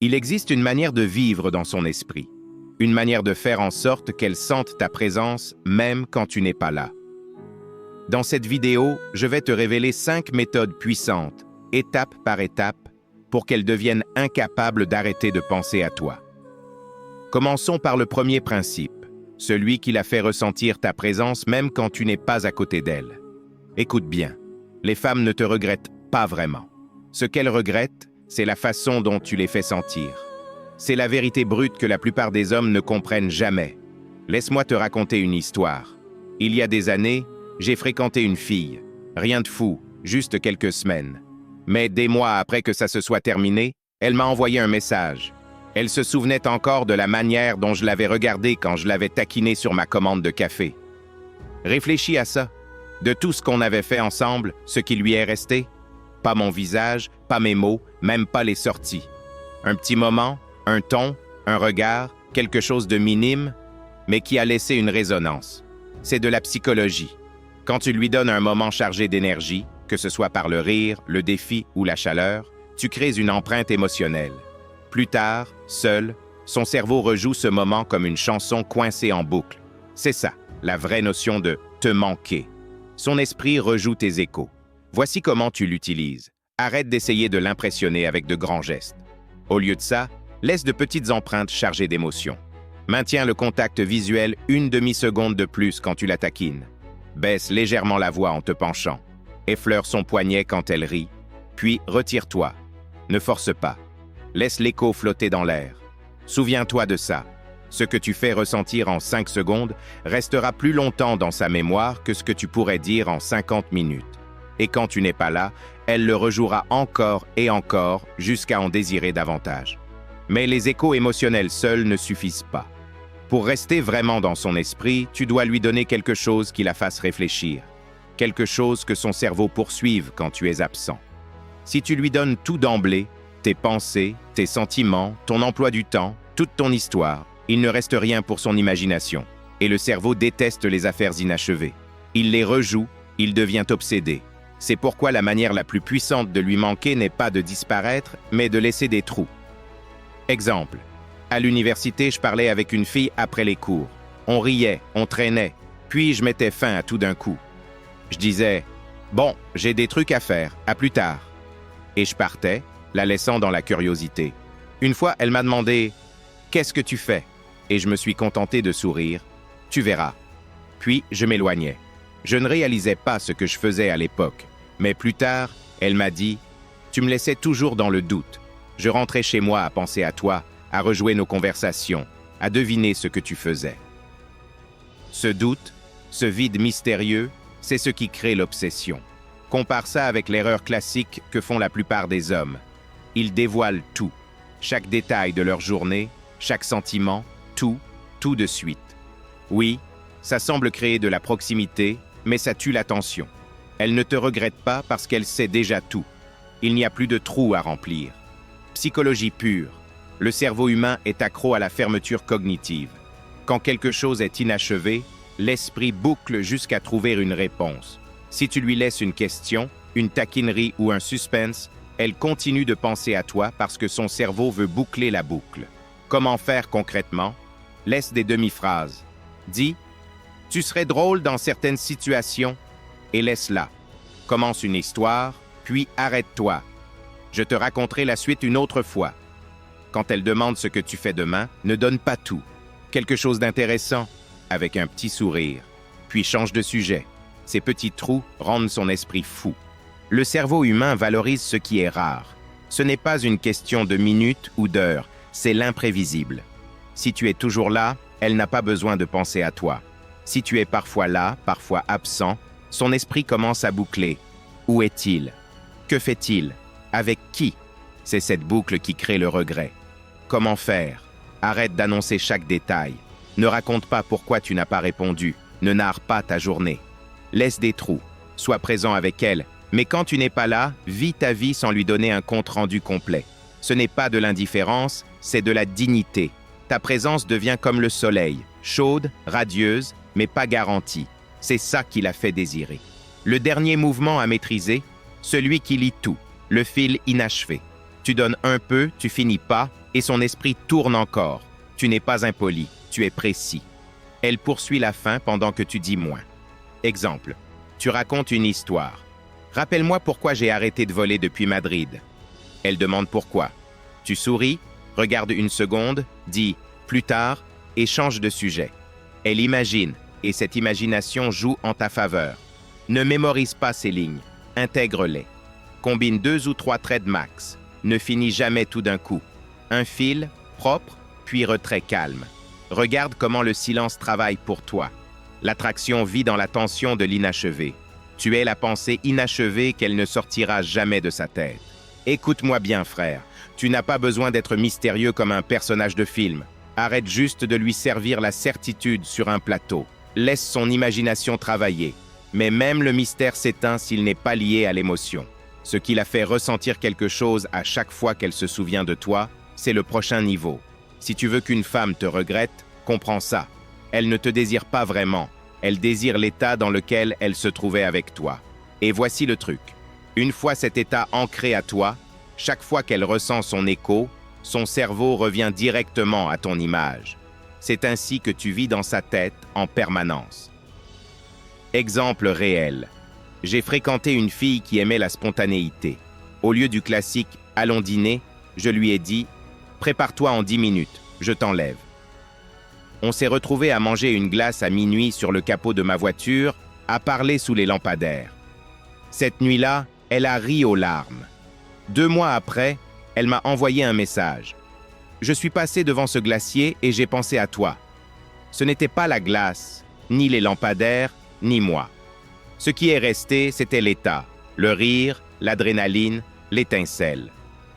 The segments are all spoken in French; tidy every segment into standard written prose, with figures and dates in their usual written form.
Il existe une manière de vivre dans son esprit, une manière de faire en sorte qu'elle sente ta présence même quand tu n'es pas là. Dans cette vidéo, je vais te révéler 5 méthodes puissantes, étape par étape, pour qu'elle devienne incapable d'arrêter de penser à toi. Commençons par le premier principe, celui qui la fait ressentir ta présence même quand tu n'es pas à côté d'elle. Écoute bien, les femmes ne te regrettent pas vraiment. Ce qu'elles regrettent, c'est la façon dont tu les fais sentir. C'est la vérité brute que la plupart des hommes ne comprennent jamais. Laisse-moi te raconter une histoire. Il y a des années, j'ai fréquenté une fille. Rien de fou, juste quelques semaines. Mais des mois après que ça se soit terminé, elle m'a envoyé un message. Elle se souvenait encore de la manière dont je l'avais regardée quand je l'avais taquinée sur ma commande de café. Réfléchis à ça. De tout ce qu'on avait fait ensemble, ce qui lui est resté? Pas mon visage, pas mes mots, même pas les sorties. Un petit moment, un ton, un regard, quelque chose de minime, mais qui a laissé une résonance. C'est de la psychologie. Quand tu lui donnes un moment chargé d'énergie, que ce soit par le rire, le défi ou la chaleur, tu crées une empreinte émotionnelle. Plus tard, seul, son cerveau rejoue ce moment comme une chanson coincée en boucle. C'est ça, la vraie notion de « te manquer ». Son esprit rejoue tes échos. Voici comment tu l'utilises. Arrête d'essayer de l'impressionner avec de grands gestes. Au lieu de ça, laisse de petites empreintes chargées d'émotions. Maintiens le contact visuel une demi-seconde de plus quand tu la taquines. Baisse légèrement la voix en te penchant. Effleure son poignet quand elle rit. Puis retire-toi. Ne force pas. Laisse l'écho flotter dans l'air. Souviens-toi de ça. Ce que tu fais ressentir en 5 secondes restera plus longtemps dans sa mémoire que ce que tu pourrais dire en 50 minutes. Et quand tu n'es pas là, elle le rejouera encore et encore jusqu'à en désirer davantage. Mais les échos émotionnels seuls ne suffisent pas. Pour rester vraiment dans son esprit, tu dois lui donner quelque chose qui la fasse réfléchir. Quelque chose que son cerveau poursuive quand tu es absent. Si tu lui donnes tout d'emblée, tes pensées, tes sentiments, ton emploi du temps, toute ton histoire, il ne reste rien pour son imagination. Et le cerveau déteste les affaires inachevées. Il les rejoue, il devient obsédé. C'est pourquoi la manière la plus puissante de lui manquer n'est pas de disparaître, mais de laisser des trous. Exemple. À l'université, je parlais avec une fille après les cours. On riait, on traînait, puis je mettais fin à tout d'un coup. Je disais « Bon, j'ai des trucs à faire, à plus tard ». Et je partais, la laissant dans la curiosité. Une fois, elle m'a demandé « Qu'est-ce que tu fais ?» Et je me suis contenté de sourire « Tu verras ». Puis je m'éloignais. Je ne réalisais pas ce que je faisais à l'époque. Mais plus tard, elle m'a dit « Tu me laissais toujours dans le doute. Je rentrais chez moi à penser à toi, à rejouer nos conversations, à deviner ce que tu faisais. » Ce doute, ce vide mystérieux, c'est ce qui crée l'obsession. Compare ça avec l'erreur classique que font la plupart des hommes. Ils dévoilent tout, chaque détail de leur journée, chaque sentiment, tout de suite. Oui, ça semble créer de la proximité, mais ça tue l'attention. Elle ne te regrette pas parce qu'elle sait déjà tout. Il n'y a plus de trous à remplir. Psychologie pure. Le cerveau humain est accro à la fermeture cognitive. Quand quelque chose est inachevé, l'esprit boucle jusqu'à trouver une réponse. Si tu lui laisses une question, une taquinerie ou un suspense, elle continue de penser à toi parce que son cerveau veut boucler la boucle. Comment faire concrètement? Laisse des demi-phrases. Dis « Tu serais drôle dans certaines situations » et laisse-la. Commence une histoire, puis arrête-toi. Je te raconterai la suite une autre fois. Quand elle demande ce que tu fais demain, ne donne pas tout. Quelque chose d'intéressant, avec un petit sourire. Puis change de sujet. Ces petits trous rendent son esprit fou. Le cerveau humain valorise ce qui est rare. Ce n'est pas une question de minutes ou d'heures, c'est l'imprévisible. Si tu es toujours là, elle n'a pas besoin de penser à toi. Si tu es parfois là, parfois absent, son esprit commence à boucler. Où est-il? Que fait-il? Avec qui? C'est cette boucle qui crée le regret. Comment faire? Arrête d'annoncer chaque détail. Ne raconte pas pourquoi tu n'as pas répondu. Ne narre pas ta journée. Laisse des trous. Sois présent avec elle. Mais quand tu n'es pas là, vis ta vie sans lui donner un compte-rendu complet. Ce n'est pas de l'indifférence, c'est de la dignité. Ta présence devient comme le soleil, chaude, radieuse, mais pas garantie. C'est ça qui la fait désirer. Le dernier mouvement à maîtriser, celui qui lie tout, le fil inachevé. Tu donnes un peu, tu finis pas, Et son esprit tourne encore. Tu n'es pas impoli, tu es précis. Elle poursuit la fin pendant que tu dis moins. Exemple, tu racontes une histoire. Rappelle-moi pourquoi j'ai arrêté de voler depuis Madrid. Elle demande pourquoi. Tu souris, regarde une seconde, dis « plus tard » et change de sujet. Elle imagine, et cette imagination joue en ta faveur. Ne mémorise pas ces lignes, intègre-les. Combine 2 ou 3 traits max. Ne finis jamais tout d'un coup. Un fil, propre, puis retrait calme. Regarde comment le silence travaille pour toi. L'attraction vit dans la tension de l'inachevé. Tu es la pensée inachevée qu'elle ne sortira jamais de sa tête. Écoute-moi bien, frère. Tu n'as pas besoin d'être mystérieux comme un personnage de film. Arrête juste de lui servir la certitude sur un plateau. Laisse son imagination travailler. Mais même le mystère s'éteint s'il n'est pas lié à l'émotion. Ce qui la fait ressentir quelque chose à chaque fois qu'elle se souvient de toi, c'est le prochain niveau. Si tu veux qu'une femme te regrette, comprends ça. Elle ne te désire pas vraiment. Elle désire l'état dans lequel elle se trouvait avec toi. Et voici le truc. Une fois cet état ancré à toi, chaque fois qu'elle ressent son écho, son cerveau revient directement à ton image. C'est ainsi que tu vis dans sa tête en permanence. Exemple réel. J'ai fréquenté une fille qui aimait la spontanéité. Au lieu du classique « allons dîner », je lui ai dit « prépare-toi en 10 minutes, je t'enlève ». On s'est retrouvés à manger une glace à minuit sur le capot de ma voiture, à parler sous les lampadaires. Cette nuit-là, elle a ri aux larmes. 2 mois après, elle m'a envoyé un message. Je suis passé devant ce glacier et j'ai pensé à toi. Ce n'était pas la glace, ni les lampadaires, ni moi. Ce qui est resté, c'était l'état, le rire, l'adrénaline, l'étincelle.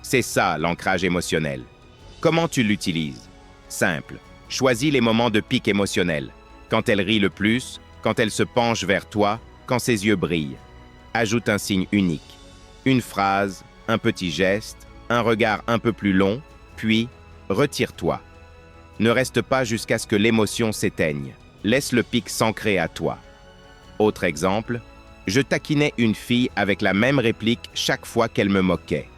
C'est ça, l'ancrage émotionnel. Comment tu l'utilises? Simple. Choisis les moments de pic émotionnel. Quand elle rit le plus, quand elle se penche vers toi, quand ses yeux brillent. Ajoute un signe unique. Une phrase, un petit geste, un regard un peu plus long, puis retire-toi. Ne reste pas jusqu'à ce que l'émotion s'éteigne. Laisse le pic s'ancrer à toi. Autre exemple, je taquinais une fille avec la même réplique chaque fois qu'elle me moquait.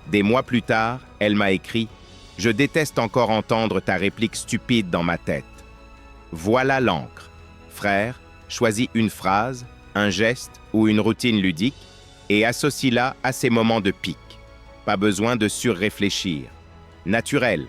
Des mois plus tard, elle m'a écrit « Je déteste encore entendre ta réplique stupide dans ma tête ». Voilà l'encre. Frère, choisis une phrase, un geste ou une routine ludique et associe-la à ces moments de pic. Pas besoin de surréfléchir. Naturel.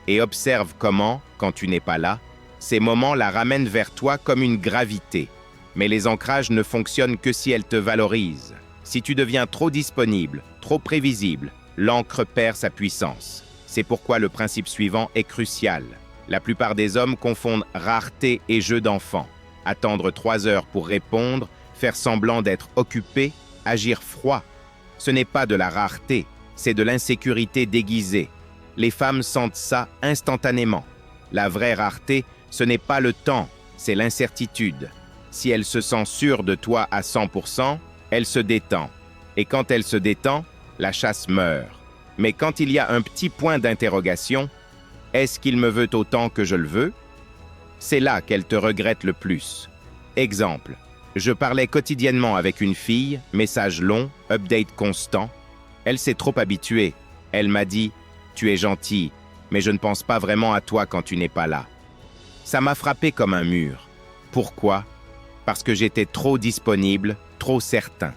Et observe comment, quand tu n'es pas là, ces moments la ramènent vers toi comme une gravité. Mais les ancrages ne fonctionnent que si elles te valorisent. Si tu deviens trop disponible, trop prévisible, l'encre perd sa puissance. C'est pourquoi le principe suivant est crucial. La plupart des hommes confondent rareté et jeu d'enfant. Attendre 3 heures pour répondre, faire semblant d'être occupé, agir froid. Ce n'est pas de la rareté, c'est de l'insécurité déguisée. Les femmes sentent ça instantanément. La vraie rareté, ce n'est pas le temps, c'est l'incertitude. Si elle se sent sûre de toi à 100%, elle se détend. Et quand elle se détend, la chasse meurt. Mais quand il y a un petit point d'interrogation, est-ce qu'il me veut autant que je le veux? C'est là qu'elle te regrette le plus. Exemple, je parlais quotidiennement avec une fille, message long, update constant. Elle s'est trop habituée. Elle m'a dit « Tu es gentil, mais je ne pense pas vraiment à toi quand tu n'es pas là. » Ça m'a frappé comme un mur. Pourquoi? Parce que j'étais trop disponible, trop certain.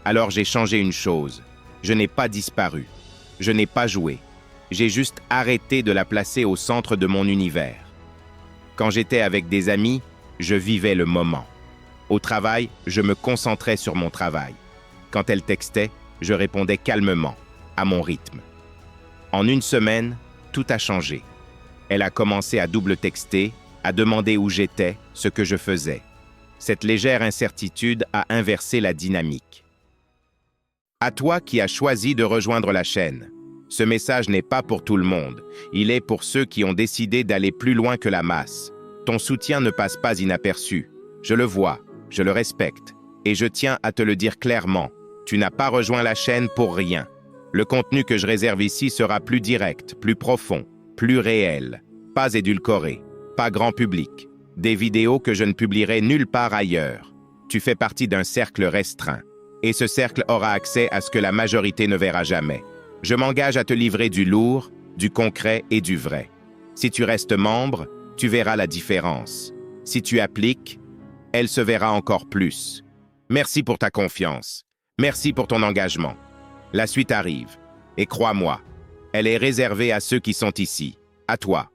Alors j'ai changé une chose. Je n'ai pas disparu. Je n'ai pas joué. J'ai juste arrêté de la placer au centre de mon univers. Quand j'étais avec des amis, je vivais le moment. Au travail, je me concentrais sur mon travail. Quand elle textait, je répondais calmement, à mon rythme. En 1 semaine, tout a changé. Elle a commencé à double texter, à demander où j'étais, ce que je faisais. Cette légère incertitude a inversé la dynamique. À toi qui as choisi de rejoindre la chaîne, ce message n'est pas pour tout le monde. Il est pour ceux qui ont décidé d'aller plus loin que la masse. Ton soutien ne passe pas inaperçu. Je le vois, je le respecte. Et je tiens à te le dire clairement. Tu n'as pas rejoint la chaîne pour rien. Le contenu que je réserve ici sera plus direct, plus profond, plus réel. Pas édulcoré, pas grand public. Des vidéos que je ne publierai nulle part ailleurs. Tu fais partie d'un cercle restreint. Et ce cercle aura accès à ce que la majorité ne verra jamais. Je m'engage à te livrer du lourd, du concret et du vrai. Si tu restes membre, tu verras la différence. Si tu appliques, elle se verra encore plus. Merci pour ta confiance. Merci pour ton engagement. La suite arrive. Et crois-moi, elle est réservée à ceux qui sont ici. À toi.